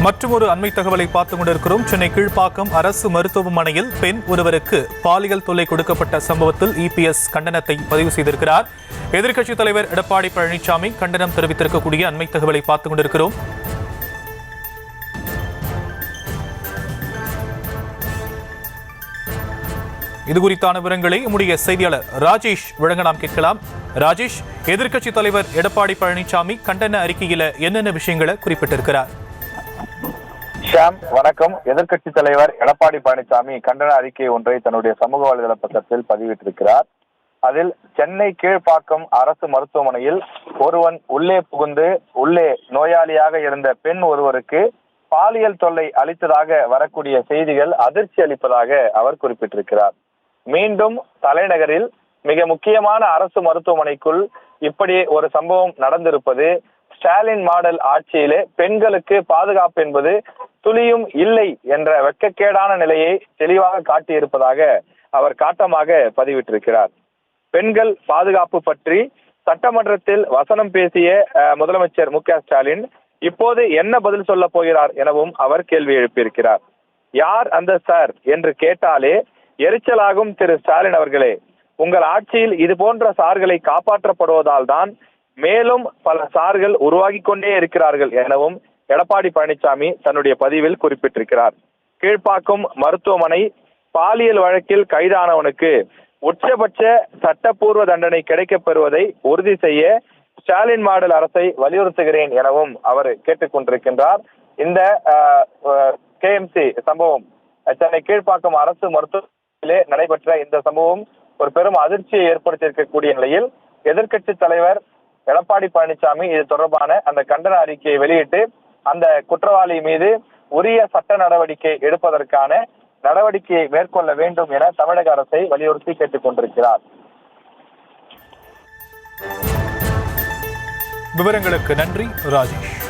மற்றொரு அண்மை தகவலை பார்த்துக் கொண்டிருக்கிறோம். சென்னை கீழ்ப்பாக்கம் அரசு மருத்துவமனையில் பெண் ஒருவருக்கு பாலியல் தொல்லை கொடுக்கப்பட்ட சம்பவத்தில் இபிஎஸ் கண்டனத்தை பதிவு செய்திருக்கிறார். எதிர்க்கட்சித் தலைவர் எடப்பாடி பழனிசாமி கண்டனம் தெரிவித்திருக்கக்கூடிய அண்மை தகவலை பார்த்துக் கொண்டிருக்கிறோம். இதுகுறித்தான விவரங்களை நம்முடைய செய்தியாளர் ராஜேஷ் வழங்க நாம் கேட்கலாம். ராஜேஷ், எதிர்க்கட்சித் தலைவர் எடப்பாடி பழனிசாமி கண்டன அறிக்கையில என்னென்ன விஷயங்களை குறிப்பிட்டிருக்கிறார்? ஷாம், வணக்கம். எதிர்க்கட்சி தலைவர் எடப்பாடி பழனிசாமி கண்டன அறிக்கை ஒன்றை தன்னுடைய சமூக வலைதள பக்கத்தில் பதிவிட்டிருக்கிறார். அதில் சென்னை கீழ்ப்பாக்கம் அரசு மருத்துவமனையில் ஒருவன் உள்ளே புகுந்து உள்ளே நோயாளியாக இருந்த பெண் ஒருவருக்கு பாலியல் தொல்லை அளித்ததாக வரக்கூடிய செய்திகள் அதிர்ச்சி அளிப்பதாக அவர் குறிப்பிட்டிருக்கிறார். மீண்டும் தலைநகரில் மிக முக்கியமான அரசு மருத்துவமனைக்குள் இப்படி ஒரு சம்பவம் நடந்திருப்பது ஸ்டாலின் மாடல் ஆட்சியிலே பெண்களுக்கு பாதுகாப்பு என்பது துளியும் இல்லை என்ற வெட்கக்கேடான நிலையை தெளிவாக காட்டியிருப்பதாக அவர் காட்டமாக பதிவிட்டிருக்கிறார். பெண்கள் பாதுகாப்பு பற்றி சட்டமன்றத்தில் வசனம் பேசிய முதலமைச்சர் மு.க. ஸ்டாலின் இப்போது என்ன பதில் சொல்ல போகிறார் எனவும் அவர் கேள்வி எழுப்பியிருக்கிறார். யார் அந்த சார் என்று கேட்டாலே எரிச்சலாகும் திரு ஸ்டாலின் அவர்களே, உங்கள் ஆட்சியில் இது போன்ற சார்களை காப்பாற்றப்படுவதால் தான் மேலும் பல சார்கள் உருவாகி கொண்டே இருக்கிறார்கள் எனவும் எடப்பாடி பழனிசாமி தன்னுடைய பதிவில் குறிப்பிட்டிருக்கிறார். கீழ்ப்பாக்கம் மருத்துவமனை பாலியல் வழக்கில் கைதானவனுக்கு உச்சபட்ச சட்டப்பூர்வ தண்டனை கிடைக்கப் பெறுவதை உறுதி செய்ய ஸ்டாலின் மாடல் அரசை வலியுறுத்துகிறேன் எனவும் அவர் கேட்டுக்கொண்டிருக்கின்றார். இந்த கேஎம்சி சம்பவம், சென்னை கீழ்ப்பாக்கம் அரசு மருத்துவமனையிலே நடைபெற்ற இந்த சம்பவம் ஒரு பெரும் அதிர்ச்சியை ஏற்படுத்தியிருக்கக்கூடிய நிலையில் எதிர்க்கட்சி தலைவர் எடப்பாடி பழனிசாமி இது தொடர்பான அந்த கண்டன அறிக்கையை வெளியிட்டு அந்த குற்றவாளி மீது உரிய சட்ட நடவடிக்கை எடுப்பதற்கான நடவடிக்கையை மேற்கொள்ள வேண்டும் என தமிழக அரசை வலியுறுத்தி கேட்டுக் கொண்டிருக்கிறார். விவரங்களுக்கு நன்றி ராஜேஷ்.